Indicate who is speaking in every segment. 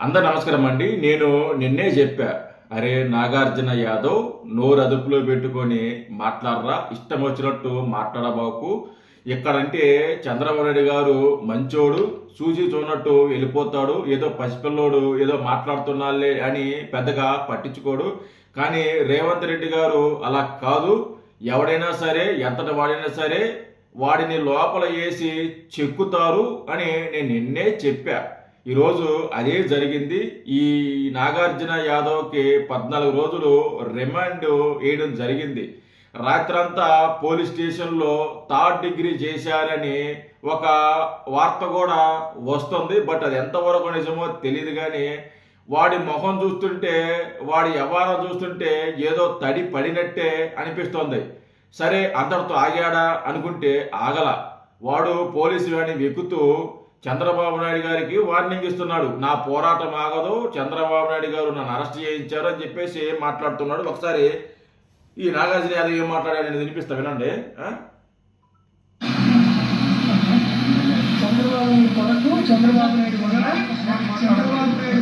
Speaker 1: అందరు నమస్కారం అండి. నేను నిన్నే చెప్పా, అరే నాగార్జున యాదవ్ నోరు అదుపులో పెట్టుకొని మాట్లాడరా, ఇష్టం వచ్చినట్టు మాట్లాడబాకు. ఇక్కడంటే చంద్రబాబు నాయుడు గారు మంచోడు, చూసి చూడనట్టు వెళ్ళిపోతాడు, ఏదో పసిపిల్లోడు ఏదో మాట్లాడుతున్నాలే అని పెద్దగా పట్టించుకోడు. కానీ రేవంత్ రెడ్డి గారు అలా కాదు. ఎవడైనా సరే, ఎంతటి వాడైనా సరే వాడిని లోపల వేసి చెక్కుతారు అని నేను నిన్నే చెప్పా. ఈరోజు అదే జరిగింది. ఈ నాగార్జున యాదవ్కి 14 రోజులు రిమాండ్ వేయడం జరిగింది. రాత్రంతా పోలీస్ స్టేషన్లో థర్డ్ డిగ్రీ చేశారని ఒక వార్త కూడా వస్తుంది. బట్ అది ఎంతవరకు నిజమో తెలియదు. కానీ వాడి మొహం చూస్తుంటే, వాడి వ్యవహారం చూస్తుంటే ఏదో తడి పడినట్టే అనిపిస్తోంది. సరే అంతటితో ఆగాడా అనుకుంటే ఆగల. వాడు పోలీసు వాడిని వెక్కుతూ చంద్రబాబు నాయుడు గారికి వార్నింగ్ ఇస్తున్నాడు. నా పోరాటం ఆగదు, చంద్రబాబు నాయుడు గారు నన్ను అరెస్ట్ చేయించారు అని చెప్పేసి మాట్లాడుతున్నాడు. ఒకసారి ఈ నాగార్జున యాదవ్ ఏం మాట్లాడాడు అనేది వినిపిస్తా, వినండి.
Speaker 2: చంద్రబాబు నాయుడు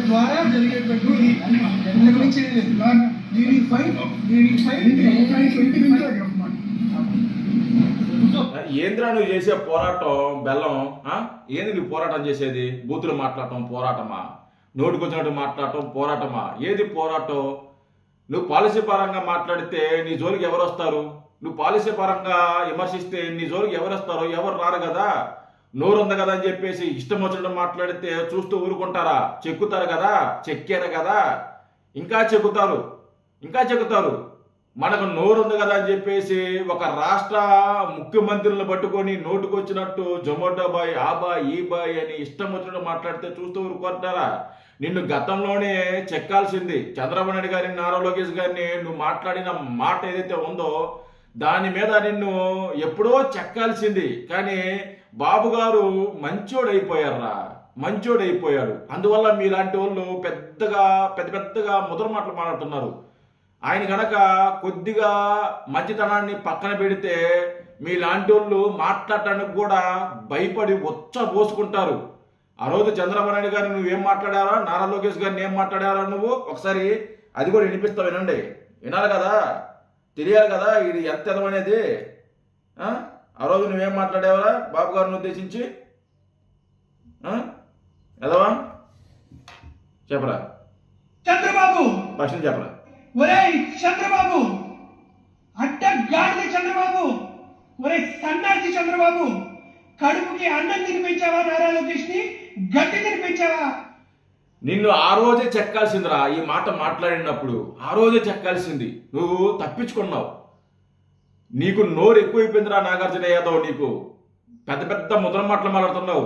Speaker 2: ద్వారా జరిగేటువంటి
Speaker 1: ఏంద్రా నువ్వు చేసే పోరాటం బెల్లం? ఏంది నువ్వు పోరాటం చేసేది? బూతులు మాట్లాడటం పోరాటమా? నోటికొచ్చినట్టు మాట్లాడటం పోరాటమా? ఏది పోరాటం? నువ్వు పాలసీ పరంగా మాట్లాడితే నీ జోలికి ఎవరు వస్తారు? నువ్వు పాలసీ పరంగా విమర్శిస్తే నీ జోలికి ఎవరు వస్తారు? ఎవరు రారు కదా. నోరు ఉంది కదా అని చెప్పేసి ఇష్టం వచ్చినట్టు మాట్లాడితే చూస్తూ ఊరుకుంటారా? చెక్కుతారు కదా, చెక్కారు కదా, ఇంకా చెక్కుతారు. మనకు నోరు ఉంది కదా అని చెప్పేసి ఒక రాష్ట్ర ముఖ్యమంత్రులను పట్టుకొని నోటుకొచ్చినట్టు జొమాటో బాయ్, ఆ బాయ్, ఈ బాయ్ అని ఇష్టం వచ్చినట్టు మాట్లాడితే చూస్తూ ఊరుకుంటారా? నిన్ను గతంలోనే చెక్కాల్సింది. చంద్రబాబు నాయుడు గారిని, నారా లోకేష్ గారిని నువ్వు మాట్లాడిన మాట ఏదైతే ఉందో దాని మీద నిన్ను ఎప్పుడో చెక్కాల్సింది. కానీ బాబు గారు మంచోడైపోయాడు. అందువల్ల మీలాంటి వాళ్ళు పెద్దగా ముద్ర మాటలు మాట్లాడుతున్నారు. ఆయన కనుక కొద్దిగా మంచితనాన్ని పక్కన పెడితే మీలాంటి వాళ్ళు మాట్లాడటానికి కూడా భయపడి పోసుకుంటారు. ఆ రోజు చంద్రబాబు నాయుడు గారిని నువ్వేం మాట్లాడారా, నారా లోకేష్ గారిని ఏం మాట్లాడారా నువ్వు ఒకసారి అది కూడా వినిపిస్తావు, వినండి. వినాలి కదా, తెలియాలి కదా ఇది ఎంత ఎదవనేది. ఆ రోజు నువ్వేం మాట్లాడేవరా బాబు గారిని ఉద్దేశించి? ఎదవా చెప్పరా?
Speaker 2: చంద్రబాబు
Speaker 1: ఫస్ట్ చెప్పరా?
Speaker 2: ఒరేయ్ చంద్రబాబు, అడ్డగాడిద చంద్రబాబు, ఒరేయ్ సన్నాసి చంద్రబాబు, కడుపుకి అన్నం తినిపించావా? నారా లోకేష్ ని గట్టి తినిపించావా?
Speaker 1: నిన్ను ఆ రోజే చెక్కాల్సిందిరా. ఈ మాట మాట్లాడినప్పుడు ఆ రోజే చెక్కాల్సింది. నువ్వు తప్పించుకున్నావు. నీకు నోరు ఎక్కువైపోయిందిరా నాగార్జున యాదవ్. నీకు పెద్ద ముద్ర మాటలు మాట్లాడుతున్నావు.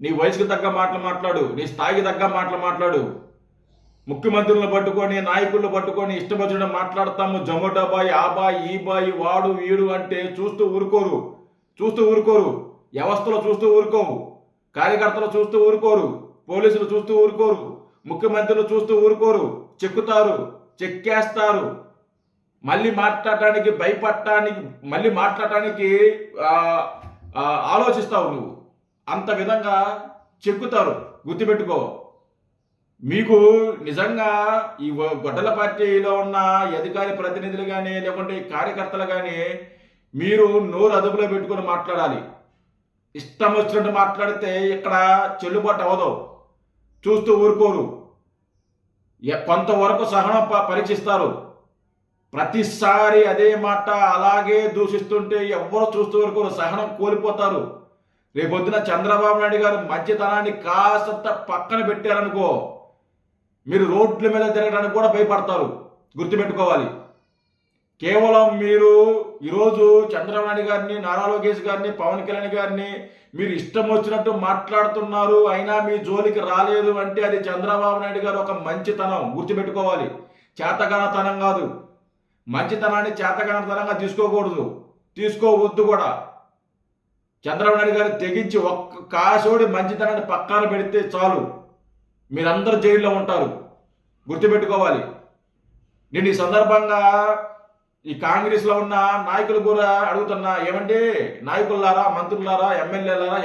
Speaker 1: నీ వయసుకు తగ్గ మాటలు మాట్లాడు, నీ స్థాయికి తగ్గ మాటలు మాట్లాడు. ముఖ్యమంత్రులను పట్టుకొని, నాయకులను పట్టుకొని ఇష్టం వచ్చిన మాట్లాడతాము. జొమాటో బాయ్, ఆ బాయ్, ఈ బాయ్, వాడు వీడు అంటే చూస్తూ ఊరుకోరు. వ్యవస్థలో చూస్తూ ఊరుకోవు, కార్యకర్తలు చూస్తూ ఊరుకోరు, పోలీసులు చూస్తూ ఊరుకోరు, ముఖ్యమంత్రులు చూస్తూ ఊరుకోరు. చెక్కేస్తారు. మళ్ళీ మాట్లాడటానికి ఆలోచిస్తావు నువ్వు. అంత విధంగా చెక్కుతారు, గుర్తుపెట్టుకో. మీకు నిజంగా ఈ గొడ్డల పార్టీలో ఉన్న అధికారి ప్రతినిధులు కానీ లేకుంటే కార్యకర్తలు కానీ మీరు నోరు అదుపులో పెట్టుకొని మాట్లాడాలి. ఇష్టం వచ్చినట్టు మాట్లాడితే ఇక్కడ చెల్లుబాటు అవ్వదు. చూస్తూ ఊరుకోరు. కొంతవరకు సహనం పరీక్షిస్తారు. ప్రతిసారి అదే మాట అలాగే దూషిస్తుంటే ఎవ్వరు చూస్తూ ఊరుకోరు, సహనం కోల్పోతారు. రేపొద్దున చంద్రబాబు నాయుడు గారు మంచితనాన్ని కాస్త పక్కన పెట్టారనుకో, మీరు రోడ్ల మీద తిరగడానికి కూడా భయపడతారు. గుర్తుపెట్టుకోవాలి. కేవలం మీరు ఈరోజు చంద్రబాబు నాయుడు గారిని, నారా లోకేష్ గారిని, పవన్ కళ్యాణ్ గారిని మీరు ఇష్టం వచ్చినట్టు మాట్లాడుతున్నారు, అయినా మీ జోలికి రాలేదు అంటే అది చంద్రబాబు నాయుడు గారు ఒక మంచితనం. గుర్తుపెట్టుకోవాలి. చేతగానతనం కాదు. మంచితనాన్ని చేతగానతనంగా తీసుకోవద్దు కూడా. చంద్రబాబు నాయుడు గారు తెగించి ఒక్క కాసోడి మంచితనాన్ని పక్కన పెడితే చాలు, మీరందరూ జైల్లో ఉంటారు. గుర్తుపెట్టుకోవాలి. నేను ఈ సందర్భంగా ఈ కాంగ్రెస్లో ఉన్న నాయకులు కూడా అడుగుతున్నా, ఏమంటే నాయకులారా, మంత్రులారా, ఎమ్మెల్యేలారా,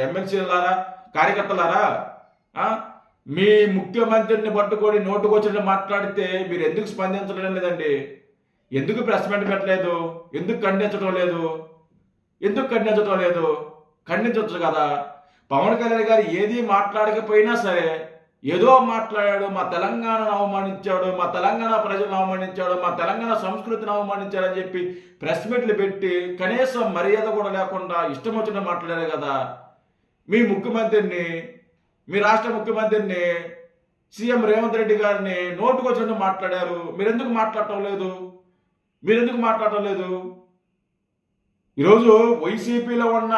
Speaker 1: ఎమ్మెల్సీలారా, కార్యకర్తలారా, మీ ముఖ్యమంత్రిని పట్టుకొని నోటుకొచ్చినట్టు మాట్లాడితే మీరు ఎందుకు స్పందించడం లేదండి? ఎందుకు ప్రెస్ మీట్ పెట్టలేదు? ఎందుకు ఖండించడం లేదు? ఎందుకు ఖండించడం లేదు? ఖండించవచ్చు కదా. పవన్ కళ్యాణ్ గారు ఏది మాట్లాడకపోయినా సరే ఏదో మాట్లాడాడు, మా తెలంగాణను అవమానించాడు, మా తెలంగాణ ప్రజలను అవమానించాడు, మా తెలంగాణ సంస్కృతిని అవమానించాడు అని చెప్పి ప్రెస్ మీట్లు పెట్టి కనీసం మర్యాద కూడా లేకుండా ఇష్టం వచ్చినట్టు మాట్లాడారు కదా. మీ ముఖ్యమంత్రిని, మీ రాష్ట్ర ముఖ్యమంత్రిని, సీఎం రేవంత్ రెడ్డి గారిని నోటుకొచ్చినట్టు మాట్లాడారు. మీరెందుకు మాట్లాడటం లేదు? మీరెందుకు మాట్లాడటం లేదు? ఈరోజు వైసీపీలో ఉన్న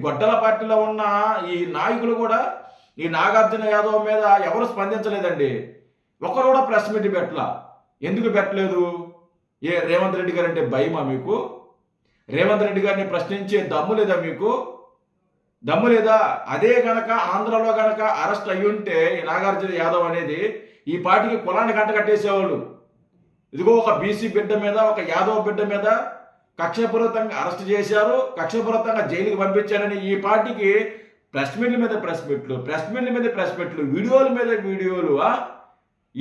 Speaker 1: గొడ్డల పార్టీలో ఉన్న ఈ నాయకులు కూడా ఈ నాగార్జున యాదవ్ మీద ఎవరు స్పందించలేదండి. ఒకరు కూడా ప్రెస్ మీట్ పెట్టలా. ఎందుకు పెట్టలేదు? రేవంత్ రెడ్డి గారు అంటే భయమా మీకు? రేవంత్ రెడ్డి గారిని ప్రశ్నించే దమ్ము లేదా మీకు? దమ్ము లేదా? అదే గనక ఆంధ్రలో గనక అరెస్ట్ అయ్యి ఉంటే ఈ నాగార్జున యాదవ్ అనేది ఈ పార్టీకి కులాన్ని గంట కట్టేసేవాళ్ళు. ఇదిగో ఒక బీసీ బిడ్డ మీద, ఒక యాదవ్ బిడ్డ మీద కక్షపూరితంగా అరెస్ట్ చేశారు, కక్షపూరితంగా జైలుకి పంపించారని ఈ పార్టీకి ప్రెస్ మీట్ల మీద ప్రెస్ మీట్లు, వీడియోల మీద వీడియోలు,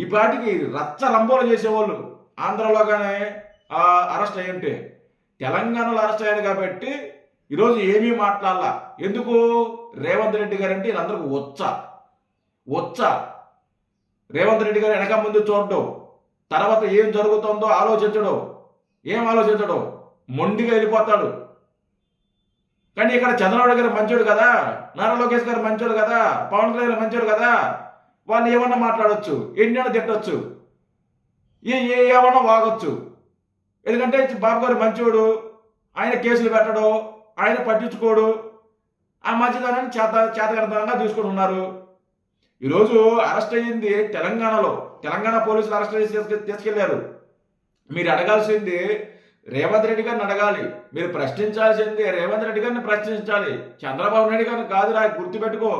Speaker 1: ఈ పార్టీకి రచ్చ రంబోలు చేసేవాళ్ళు. ఆంధ్రలోగానే అరెస్ట్ అయ్యి ఉంటే తెలంగాణలో అరెస్ట్ అయ్యారు కాబట్టి ఈరోజు ఏమీ మాట్లాడాల. ఎందుకు? రేవంత్ రెడ్డి గారు అంటే వీళ్ళందరికీ వచ్చ. రేవంత్ రెడ్డి గారు వెనక ముందు చూడడం, తర్వాత ఏం జరుగుతుందో ఆలోచించడం, మొండిగా వెళ్ళిపోతాడు. కానీ ఇక్కడ చంద్రబాబు గారు మంచోడు కదా, నారా లోకేష్ గారు మంచోడు కదా, పవన్ కళ్యాణ్ గారు మంచోడు కదా, వాళ్ళు ఏమన్నా మాట్లాడవచ్చు, ఎన్నైనా తిట్టచ్చు, ఏమన్నా వాగొచ్చు. ఎందుకంటే బాబు గారు మంచోడు, ఆయన కేసులు పెట్టడు, ఆయన పట్టించుకోడు, ఆ మధ్యదానాన్ని చేతగడతనంగా తీసుకుంటున్నారు. ఈరోజు అరెస్ట్ అయ్యింది తెలంగాణలో, తెలంగాణ పోలీసులు అరెస్ట్ చేసి తీసుకెళ్లారు. మీరు అడగాల్సింది రేవంత్ రెడ్డి గారిని అడగాలి, మీరు ప్రశ్నించాల్సింది రేవంత్ రెడ్డి గారిని ప్రశ్నించాలి, చంద్రబాబు నాయుడు గారిని కాదు. నాకు గుర్తుపెట్టుకో,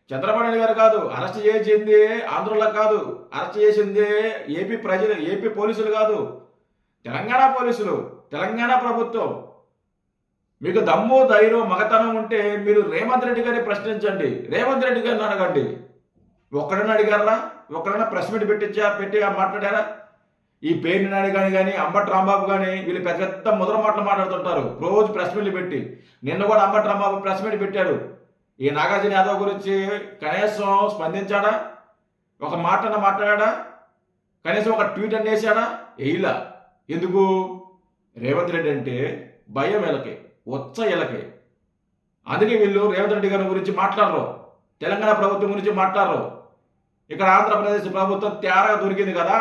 Speaker 1: చంద్రబాబు నాయుడు గారు కాదు అరెస్ట్ చేసింది, ఆంధ్రలో కాదు అరెస్ట్ చేసింది ఏపీ ప్రజలు, ఏపీ పోలీసులు కాదు, తెలంగాణ పోలీసులు, తెలంగాణ ప్రభుత్వం. మీకు దమ్ము, ధైర్యం, మగతనం ఉంటే మీరు రేవంత్ రెడ్డి గారిని ప్రశ్నించండి, రేవంత్ రెడ్డి గారిని అడగండి. ఒక్కడన్నా అడిగారా? ఒక్కడన్నా ప్రెస్ మీట్ పెట్టి మాట్లాడారా? ఈ పేరు నాని కానీ అంబటి రాంబాబు కానీ వీళ్ళు పెద్ద పెద్ద ముద్ర మాటలు మాట్లాడుతుంటారు రోజు ప్రెస్ మీట్లు పెట్టి. నిన్న కూడా అంబటి రాంబాబు ప్రెస్ మీట్ పెట్టాడు. ఈ నాగార్జున యాదవ్ గురించి కనీసం స్పందించాడా? ఒక మాటన మాట్లాడా? కనీసం ఒక ట్వీట్ అని వేసాడా? వేయలా. ఎందుకు? రేవంత్ రెడ్డి అంటే భయం వీళ్ళకి, వీళ్ళకి. అందుకే వీళ్ళు రేవంత్ రెడ్డి గారి గురించి మాట్లాడరు, తెలంగాణ ప్రభుత్వం గురించి మాట్లాడరు. ఇక్కడ ఆంధ్రప్రదేశ్ ప్రభుత్వం తేరగా దొరికింది కదా,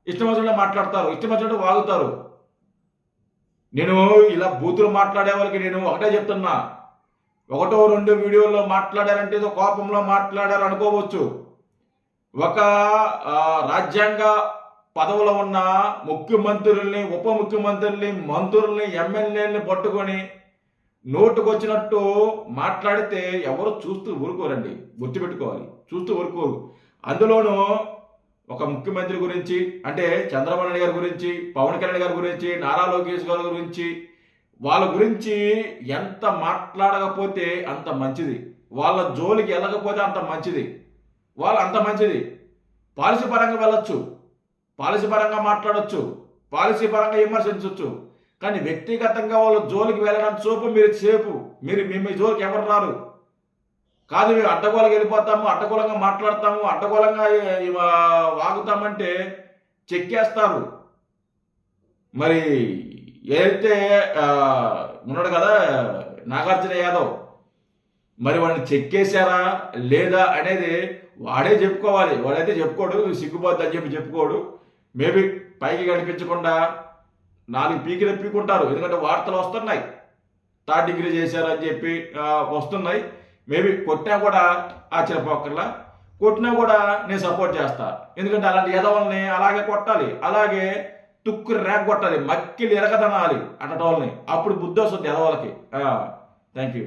Speaker 1: ఇష్టం వచ్చినట్టు మాట్లాడతారు, ఇష్టం వచ్చినట్టు వాగుతారు. నేను ఇలా బూతులు మాట్లాడే వాళ్ళకి నేను ఒకటే చెప్తున్నా, 1-2 వీడియోల్లో మాట్లాడారంటే ఏదో కోపంలో మాట్లాడారు అనుకోవచ్చు. ఒక రాజ్యాంగ పదవులో ఉన్న ముఖ్యమంత్రుల్ని, ఉప ముఖ్యమంత్రుల్ని, మంత్రుల్ని, ఎమ్మెల్యేలని పట్టుకొని నోటుకొచ్చినట్టు మాట్లాడితే ఎవరు చూస్తూ ఊరుకోరండి, గుర్తుపెట్టుకోవాలి, చూస్తూ ఊరుకోరు. అందులోనూ ఒక ముఖ్యమంత్రి గురించి అంటే చంద్రబాబు నాయుడు గారి గురించి, పవన్ కళ్యాణ్ గారి గురించి, నారా లోకేష్ గారి గురించి, వాళ్ళ గురించి ఎంత మాట్లాడకపోతే అంత మంచిది, వాళ్ళ జోలికి వెళ్ళకపోతే అంత మంచిది, అంత మంచిది. పాలసీ పరంగా వెళ్ళొచ్చు, పాలసీ పరంగా మాట్లాడొచ్చు, పాలసీ పరంగా విమర్శించవచ్చు. కానీ వ్యక్తిగతంగా వాళ్ళ జోలికి వెళ్ళడం మీరు మీ జోలికి ఎవరు రారు. కాదు మేము అడ్డగోళంగా వెళ్ళిపోతాము, అడ్డగోళంగా మాట్లాడతాము, అడ్డగోళంగా వాగుతామంటే చెక్కేస్తారు. మరి ఏదైతే ఉన్నాడు కదా నాగార్జున యాదవ్, మరి వాడిని చెక్కేశారా లేదా అనేది వాడే చెప్పుకోవాలి. వాడైతే చెప్పుకోడు, సిగ్గుపోద్ది అని చెప్పి చెప్పుకోడు. మేబీ పైకి కనిపించకుండా 4 పీకి రెప్పికుంటారు. ఎందుకంటే వార్తలు వస్తున్నాయి, 3rd డిగ్రీ చేశారని చెప్పి వస్తున్నాయి. మేబీ కొట్టినా కూడా ఆశ్చర్యపోకర్లా, కొట్టినా కూడా నేను సపోర్ట్ చేస్తా. ఎందుకంటే అలాంటి ఎదవల్ని అలాగే కొట్టాలి, అలాగే తుక్కు రేగ కొట్టాలి, మక్కిలు ఎరగదనాలి అన్నటోళ్ళని. అప్పుడు బుద్ధి వస్తుంది ఎదవలకి. Thank you.